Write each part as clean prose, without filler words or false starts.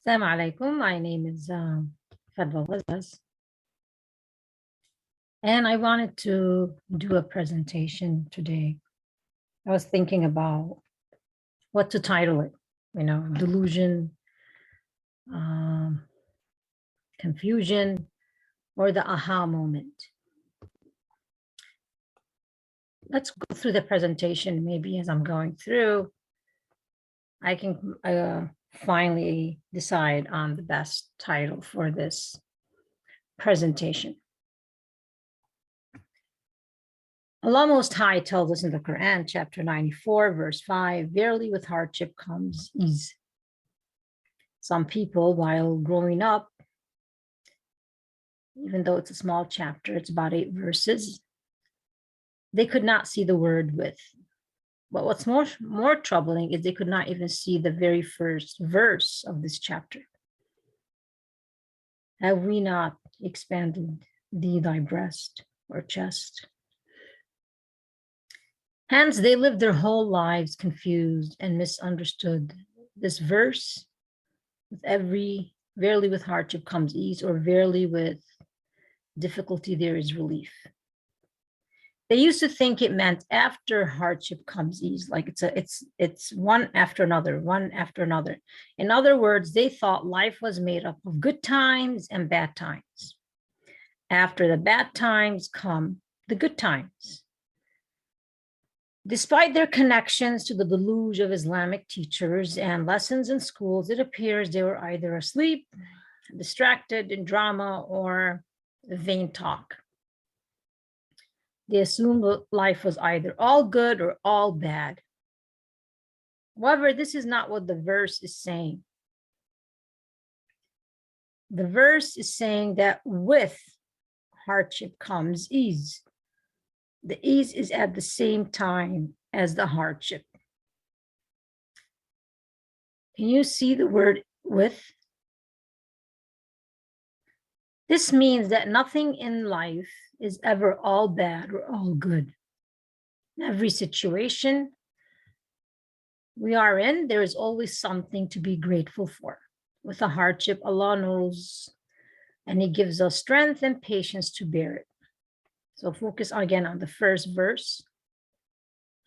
Assalamu alaikum. My name is Fadwa Wazaz, and I wanted to do a presentation today. I was thinking about what to title it, delusion, confusion, or the aha moment. Let's go through the presentation. Maybe as I'm going through, I can finally decide on the best title for this presentation. Allah Most High tells us in the Quran, chapter 94, verse 5, verily with hardship comes ease. Some people, while growing up, even though it's a small chapter, it's about 8 verses, they could not see the word with. But what's more troubling is they could not even see the very first verse of this chapter. Have we not expanded thee thy breast or chest? Hence, they lived their whole lives confused and misunderstood this verse. With verily with hardship comes ease, or verily with difficulty there is relief. They used to think it meant after hardship comes ease, like it's one after another, one after another. In other words, they thought life was made up of good times and bad times. After the bad times come the good times. Despite their connections to the deluge of Islamic teachers and lessons in schools, it appears they were either asleep, distracted in drama, or vain talk. They assumed life was either all good or all bad. However, this is not what the verse is saying. The verse is saying that with hardship comes ease. The ease is at the same time as the hardship. Can you see the word with? This means that nothing in life is ever all bad or all good. In every situation we are in, there is always something to be grateful for. With a hardship, Allah knows, and He gives us strength and patience to bear it. So focus again on the first verse.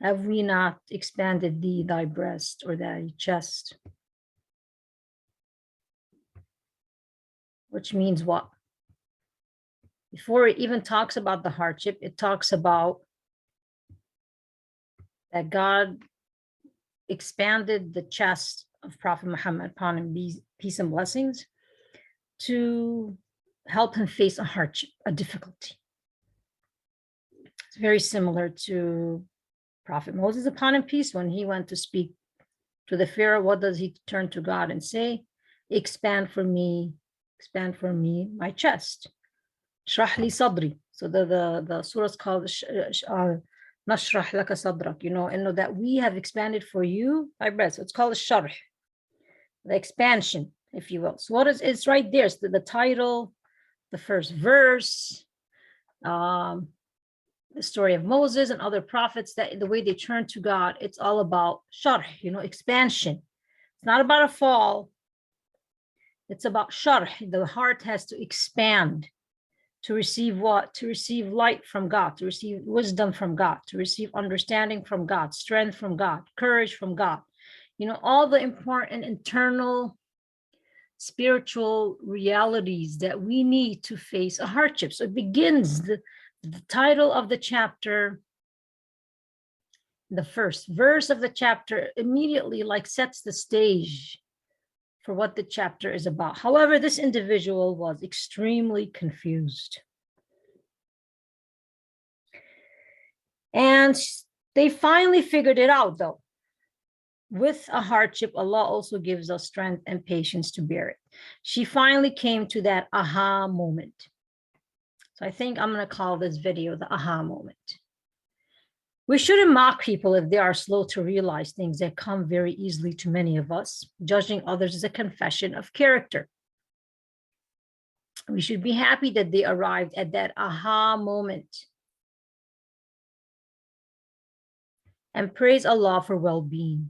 Have we not expanded thee thy breast or thy chest? Which means what? Before it even talks about the hardship, it talks about that God expanded the chest of Prophet Muhammad, upon him be peace and blessings, to help him face a hardship, a difficulty. It's very similar to Prophet Moses, upon him peace, when he went to speak to the Pharaoh. What does he turn to God and say? Expand for me my chest. Shrah li sadri. So the surah is called Nashrah laka sadrak, and that we have expanded for you thy breast. So it's called a sharh, the expansion, if you will. So it's right there. It's the title, the first verse, the story of Moses and other prophets, that the way they turn to God, it's all about sharh, expansion. It's not about a fall. It's about sharh. The heart has to expand to receive what? To receive light from God, to receive wisdom from God, to receive understanding from God, strength from God, courage from God. All the important internal spiritual realities that we need to face a hardship. So it begins, the title of the chapter, the first verse of the chapter immediately sets the stage for what the chapter is about. However, this individual was extremely confused. And they finally figured it out, though. With a hardship, Allah also gives us strength and patience to bear it. She finally came to that aha moment. So I think I'm going to call this video the aha moment. We shouldn't mock people if they are slow to realize things that come very easily to many of us. Judging others is a confession of character. We should be happy that they arrived at that aha moment. And praise Allah for well-being.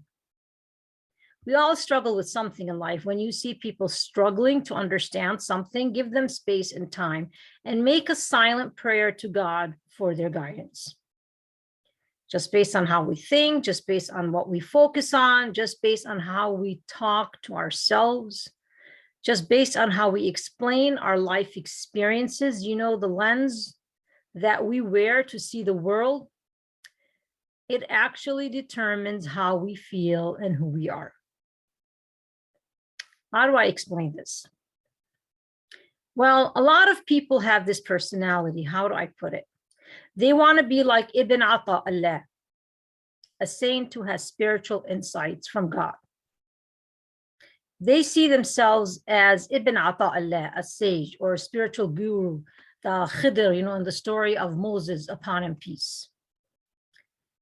We all struggle with something in life. When you see people struggling to understand something, give them space and time and make a silent prayer to God for their guidance. Just based on how we think, just based on what we focus on, just based on how we talk to ourselves, just based on how we explain our life experiences, the lens that we wear to see the world, it actually determines how we feel and who we are. How do I explain this? Well, a lot of people have this personality. How do I put it? They want to be like Ibn Ata'Allah, a saint who has spiritual insights from God. They see themselves as Ibn Ata'Allah, a sage or a spiritual guru, the Khidr, in the story of Moses, upon him peace.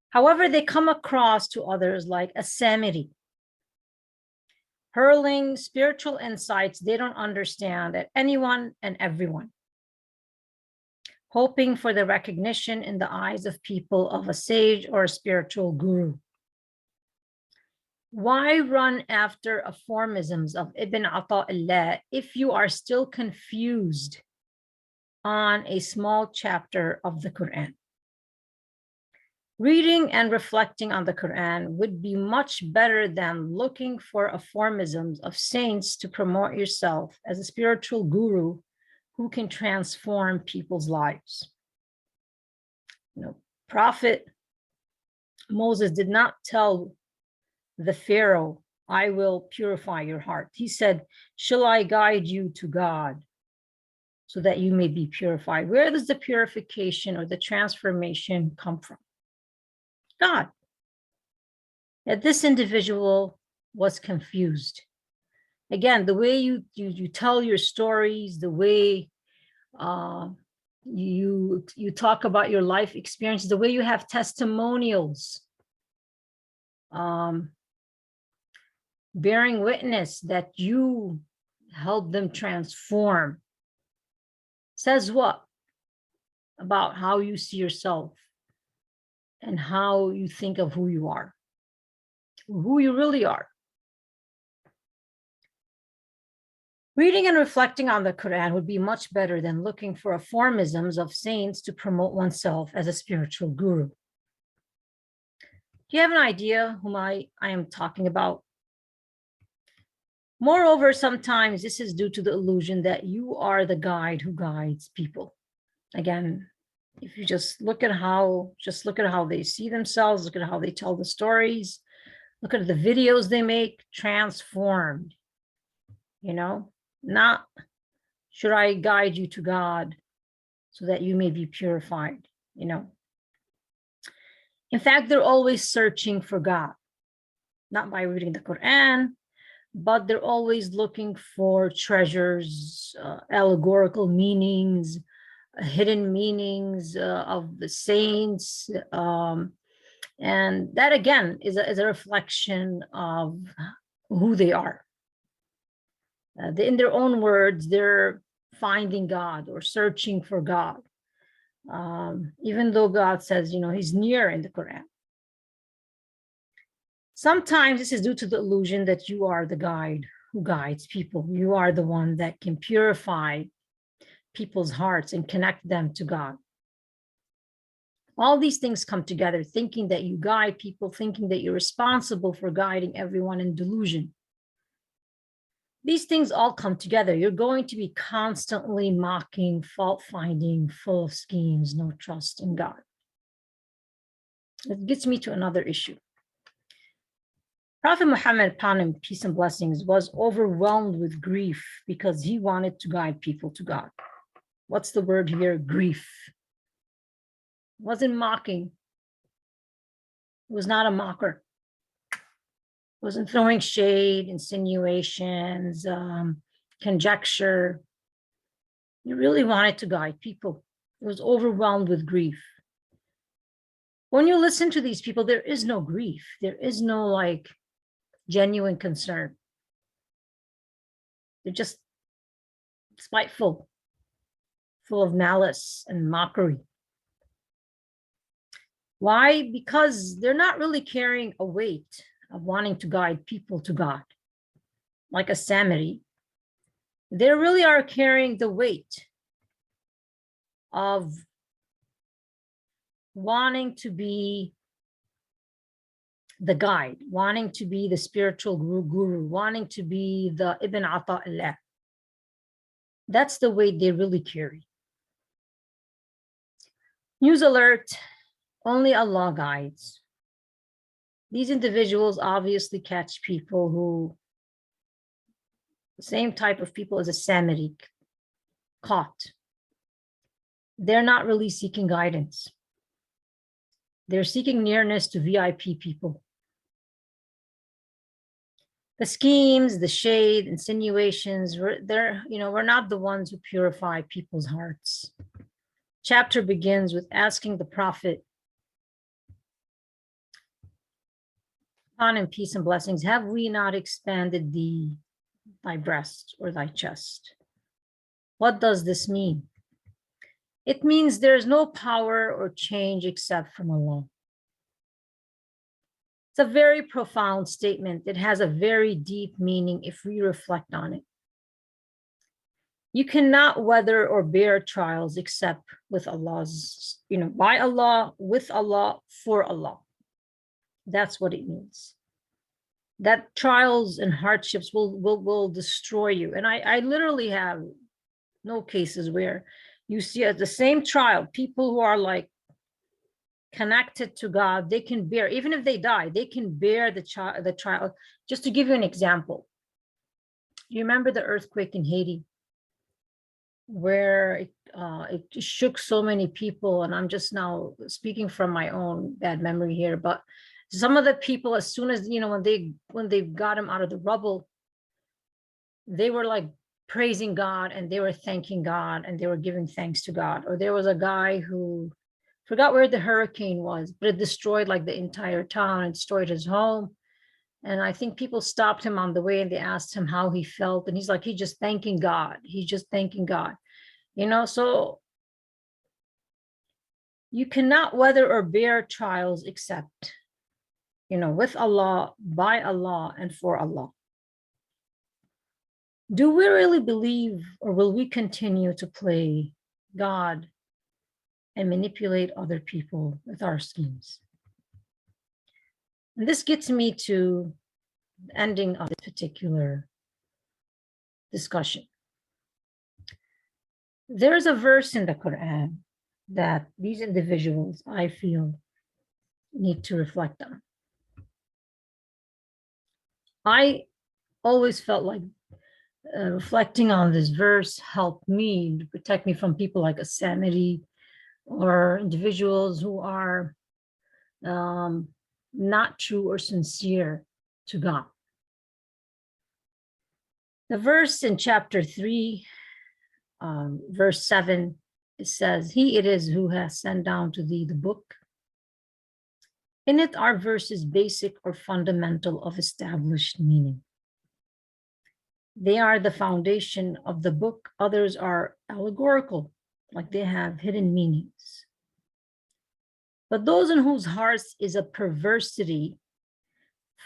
However, they come across to others like a Samiri, hurling spiritual insights they don't understand at anyone and everyone, hoping for the recognition in the eyes of people of a sage or a spiritual guru. Why run after aphorisms of Ibn Ata'Allah if you are still confused on a small chapter of the Quran? Reading and reflecting on the Quran would be much better than looking for aphorisms of saints to promote yourself as a spiritual guru who can transform people's lives. Prophet Moses did not tell the Pharaoh, I will purify your heart. He said, shall I guide you to God so that you may be purified? Where does the purification or the transformation come from? God. That this individual was confused. Again, the way you tell your stories, the way you talk about your life experiences, the way you have testimonials, bearing witness that you help them transform, says what about how you see yourself and how you think of who you are, who you really are. Reading and reflecting on the Quran would be much better than looking for aphorisms of saints to promote oneself as a spiritual guru. Do you have an idea whom I am talking about? Moreover, sometimes this is due to the illusion that you are the guide who guides people. Again, if you just look at how they see themselves, look at how they tell the stories, look at the videos they make, transformed, not should I guide you to God so that you may be purified, In fact, they're always searching for God, not by reading the Quran, but they're always looking for treasures, allegorical meanings, hidden meanings of the saints. And that, again, is a reflection of who they are. In their own words, they're finding God or searching for God, even though God says, he's near in the Quran. Sometimes this is due to the illusion that you are the guide who guides people. You are the one that can purify people's hearts and connect them to God. All these things come together, thinking that you guide people, thinking that you're responsible for guiding everyone in delusion. These things all come together. You're going to be constantly mocking, fault-finding, full of schemes, no trust in God. It gets me to another issue. Prophet Muhammad, upon him peace and blessings, was overwhelmed with grief because he wanted to guide people to God. What's the word here? Grief. It wasn't mocking. It was not a mocker. It wasn't throwing shade, insinuations, conjecture. He really wanted to guide people. He was overwhelmed with grief. When you listen to these people, there is no grief. There is no genuine concern. They're just spiteful, full of malice and mockery. Why? Because they're not really carrying a weight of wanting to guide people to God, like a Samari, they really are carrying the weight of wanting to be the guide, wanting to be the spiritual guru, wanting to be the Ibn Ata'illah. That's the weight they really carry. News alert, only Allah guides. These individuals obviously catch people who, the same type of people as a Samari caught. They're not really seeking guidance. They're seeking nearness to VIP people. The schemes, the shade, insinuations, we're not the ones who purify people's hearts. Chapter begins with asking the Prophet, upon him peace and blessings, have we not expanded thy breast or thy chest? What does this mean? It means there's no power or change except from Allah. It's a very profound statement. It has a very deep meaning if we reflect on it. You cannot weather or bear trials except with Allah's, by Allah, with Allah, for Allah. That's what it means. That trials and hardships will destroy you. And I literally have no cases where you see at the same trial, people who are like connected to God, they can bear, even if they die, they can bear the trial. Just to give you an example, you remember the earthquake in Haiti, where it shook so many people, and I'm just now speaking from my own bad memory here, but some of the people, as soon as, when they got him out of the rubble, they were like praising God and they were thanking God and they were giving thanks to God. Or there was a guy who forgot where the hurricane was, but it destroyed like the entire town and destroyed his home. And I think people stopped him on the way and they asked him how he felt. And he's like, he's just thanking God. He's just thanking God. So you cannot weather or bear trials except, with Allah, by Allah, and for Allah. Do we really believe, or will we continue to play God and manipulate other people with our schemes? And this gets me to the ending of this particular discussion. There's a verse in the Quran that these individuals, I feel, need to reflect on. I always felt like reflecting on this verse helped me to protect me from people like a Samari or individuals who are not true or sincere to God. The verse in chapter 3, verse 7, it says, "He it is who has sent down to thee the book. In it are verses basic or fundamental of established meaning. They are the foundation of the book. Others are allegorical, like they have hidden meanings. But those in whose hearts is a perversity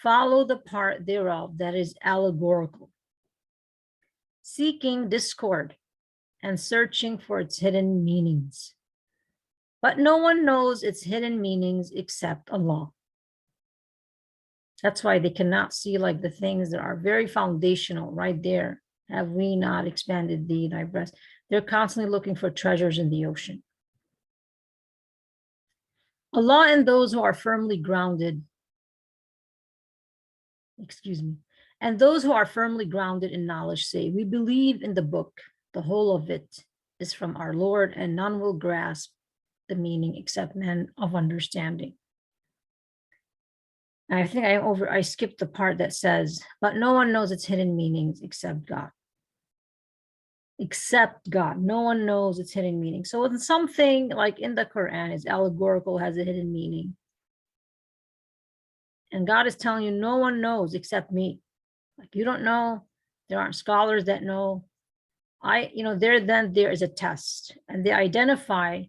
follow the part thereof that is allegorical, seeking discord and searching for its hidden meanings. But no one knows its hidden meanings except Allah." That's why they cannot see like the things that are very foundational right there. Have we not expanded thee, thy breast? They're constantly looking for treasures in the ocean. Allah and those who are firmly grounded, and those who are firmly grounded in knowledge say, we believe in the book. The whole of it is from our Lord, and none will grasp the meaning except men of understanding. And I think I skipped the part that says, but no one knows its hidden meanings except God. Except God. No one knows its hidden meaning. So when something like in the Quran is allegorical, has a hidden meaning, and God is telling you, no one knows except me. Like you don't know, there aren't scholars that know. There is a test, and they identify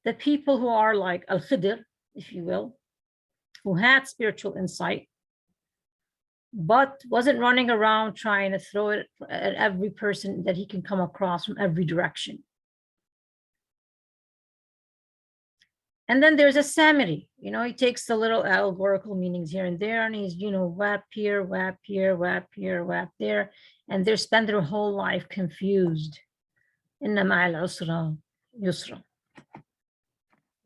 the people who are like Al-Khidr, if you will, who had spiritual insight, but wasn't running around trying to throw it at every person that he can come across from every direction. And then there's a Samiri, he takes the little allegorical meanings here and there, and he's, whap here, whap here, whap here, whap there, and they spend their whole life confused. Inna ma'al usra yusra.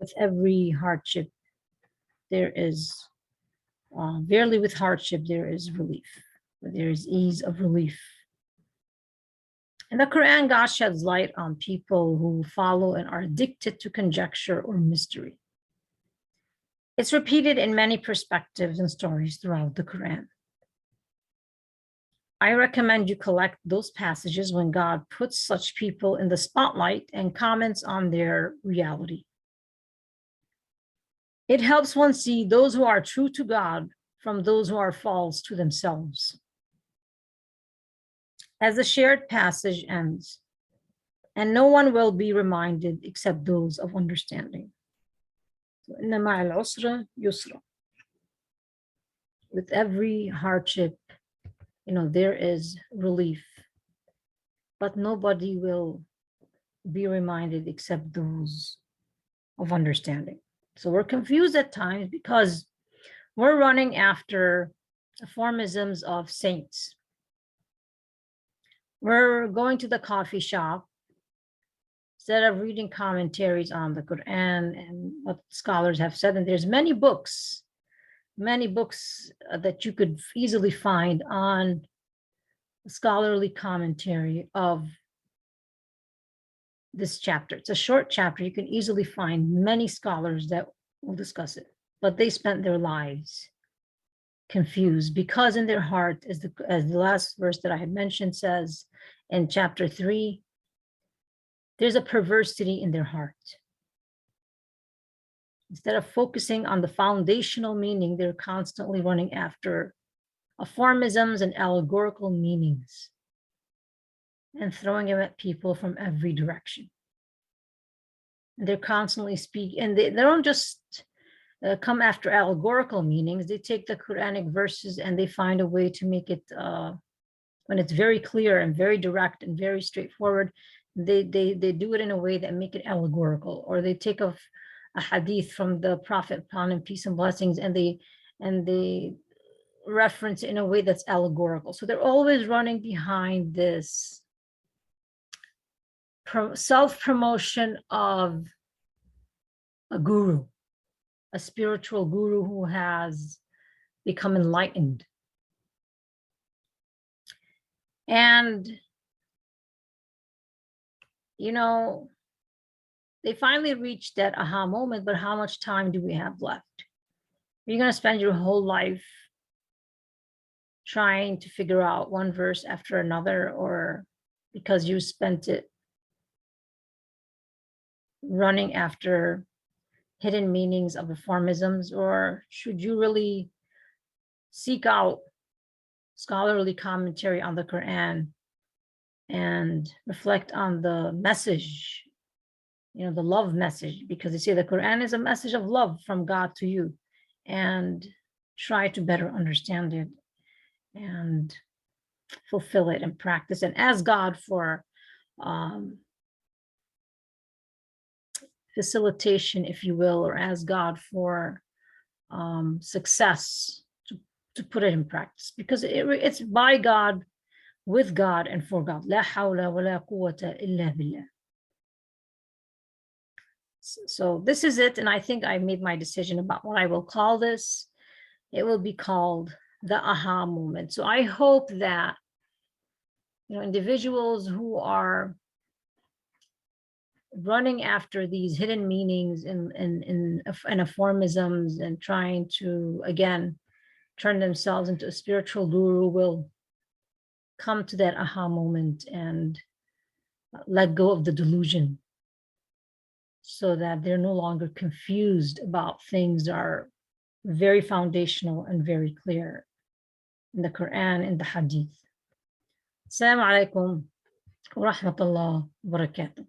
With every hardship, there is, verily with hardship, there is relief. There is ease of relief. In the Quran, God sheds light on people who follow and are addicted to conjecture or mystery. It's repeated in many perspectives and stories throughout the Quran. I recommend you collect those passages when God puts such people in the spotlight and comments on their reality. It helps one see those who are true to God from those who are false to themselves. As the shared passage ends, and no one will be reminded except those of understanding. Inna ma'al usra yusra. With every hardship, there is relief, but nobody will be reminded except those of understanding. So we're confused at times because we're running after aphorisms of saints. We're going to the coffee shop instead of reading commentaries on the Quran and what scholars have said. And there's many books that you could easily find on scholarly commentary of this chapter. It's a short chapter. You can easily find many scholars that will discuss it, but they spent their lives confused because in their heart, as the last verse that I had mentioned says in chapter 3, there's a perversity in their heart. Instead of focusing on the foundational meaning, they're constantly running after aphorisms and allegorical meanings and throwing them at people from every direction. And they're constantly speaking, and they don't just come after allegorical meanings. They take the Quranic verses and they find a way to make it, when it's very clear and very direct and very straightforward, they do it in a way that make it allegorical, or they take a hadith from the Prophet, upon him peace and blessings, and they reference it in a way that's allegorical. So they're always running behind this self-promotion of a guru, a spiritual guru who has become enlightened. And, they finally reached that aha moment, but how much time do we have left? You're going to spend your whole life trying to figure out one verse after another, or because you spent it running after hidden meanings of aphorisms, or should you really seek out scholarly commentary on the Quran and reflect on the message, the love message, because they say the Quran is a message of love from God to you, and try to better understand it and fulfill it and practice and ask God for facilitation, if you will, or ask God for success to put it in practice, because it's by God, with God, and for God. La hawla wa la quwwata illa billah. So this is it, and I think I made my decision about what I will call this. It will be called the aha moment. So I hope that individuals who are running after these hidden meanings and aphorisms and trying to, again, turn themselves into a spiritual guru will come to that aha moment and let go of the delusion, so that they're no longer confused about things that are very foundational and very clear in the Quran and the Hadith. Assalamu alaikum wa rahmatullah wa barakatuh.